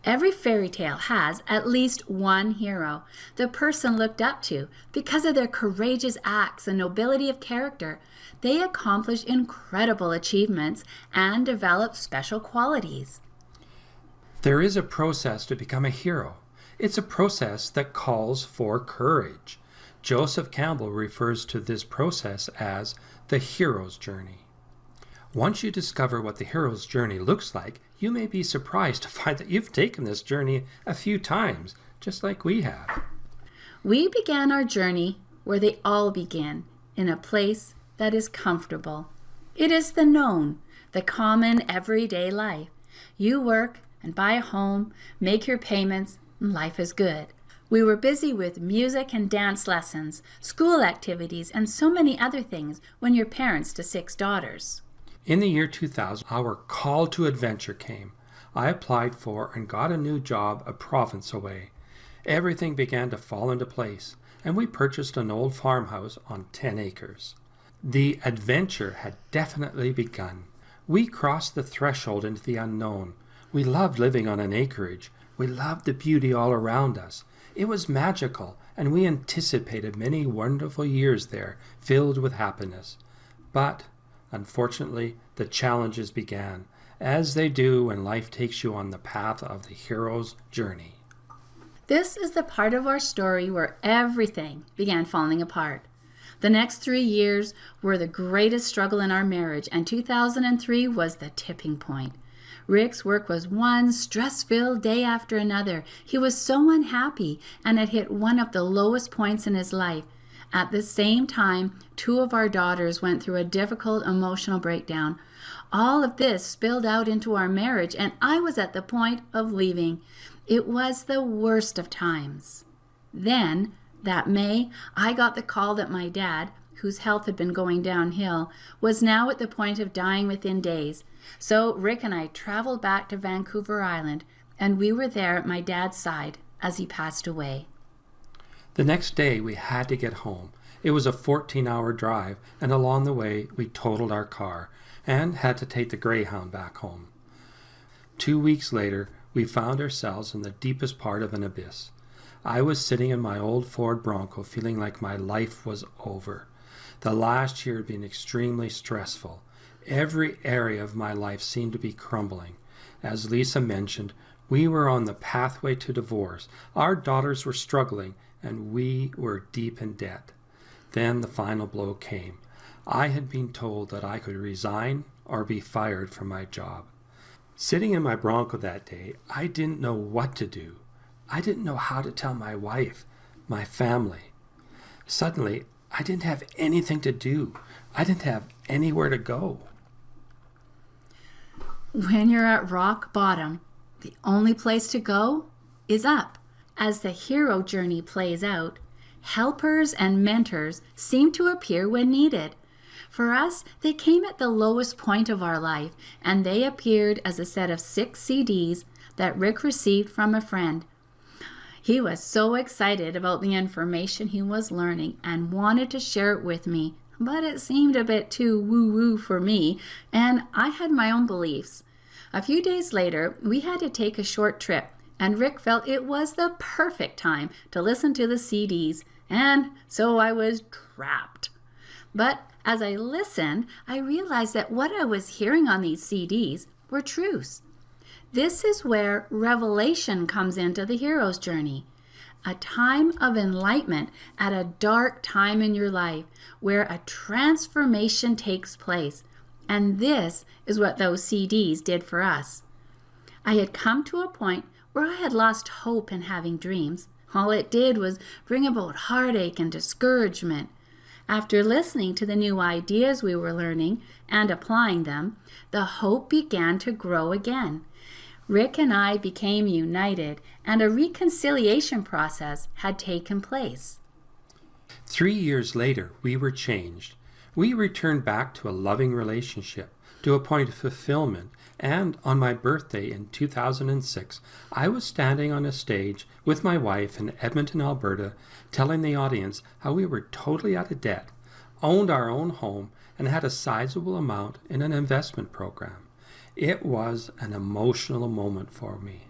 Every fairy tale has at least one hero, the person looked up to. Because of their courageous acts and nobility of character, they accomplish incredible achievements and develop special qualities. There is a process to become a hero. It's a process that calls for courage. Joseph Campbell refers to this process as the hero's journey. Once you discover what the hero's journey looks like, you may be surprised to find that you've taken this journey a few times, just like we have. We began our journey where they all begin, in a place that is comfortable. It is the known, the common everyday life. You work and buy a home, make your payments, and life is good. We were busy with music and dance lessons, school activities, and so many other things when you're parents to 6 daughters. In the year 2000, our call to adventure came. I applied for and got a new job a province away. Everything began to fall into place, and we purchased an old farmhouse on 10 acres. The adventure had definitely begun. We crossed the threshold into the unknown. We loved living on an acreage. We loved the beauty all around us. It was magical, and we anticipated many wonderful years there, filled with happiness. But, unfortunately, the challenges began, as they do when life takes you on the path of the hero's journey. This is the part of our story where everything began falling apart. The next 3 years were the greatest struggle in our marriage, and 2003 was the tipping point. Rick's work was one stress-filled day after another. He was so unhappy and had hit one of the lowest points in his life. At the same time, 2 of our daughters went through a difficult emotional breakdown. All of this spilled out into our marriage, and I was at the point of leaving. It was the worst of times. Then, that May, I got the call that my dad, whose health had been going downhill, was now at the point of dying within days. So Rick and I traveled back to Vancouver Island, and we were there at my dad's side as he passed away. The next day we had to get home. It was a 14-hour drive, and along the way we totaled our car and had to take the Greyhound back home. 2 weeks later, we found ourselves in the deepest part of an abyss. I was sitting in my old Ford Bronco feeling like my life was over. The last year had been extremely stressful. Every area of my life seemed to be crumbling. As Lisa mentioned, we were on the pathway to divorce. Our daughters were struggling, and we were deep in debt. Then the final blow came. I had been told that I could resign or be fired from my job. Sitting in my Bronco that day, I didn't know what to do. I didn't know how to tell my wife, my family. Suddenly, I didn't have anything to do. I didn't have anywhere to go. When you're at rock bottom, the only place to go is up. As the hero journey plays out, helpers and mentors seem to appear when needed. For us, they came at the lowest point of our life, and they appeared as a set of 6 CDs that Rick received from a friend. He was so excited about the information he was learning and wanted to share it with me, but it seemed a bit too woo-woo for me, and I had my own beliefs. A few days later, we had to take a short trip, and Rick felt it was the perfect time to listen to the CDs, and so I was trapped. But as I listened, I realized that what I was hearing on these CDs were truths. This is where revelation comes into the hero's journey. A time of enlightenment at a dark time in your life where a transformation takes place. And this is what those CDs did for us. I had come to a point where I had lost hope in having dreams. All it did was bring about heartache and discouragement. After listening to the new ideas we were learning and applying them, the hope began to grow again. Rick and I became united, and a reconciliation process had taken place. 3 years later, we were changed. We returned back to a loving relationship, to a point of fulfillment, and on my birthday in 2006, I was standing on a stage with my wife in Edmonton, Alberta, telling the audience how we were totally out of debt, owned our own home, and had a sizable amount in an investment program. It was an emotional moment for me.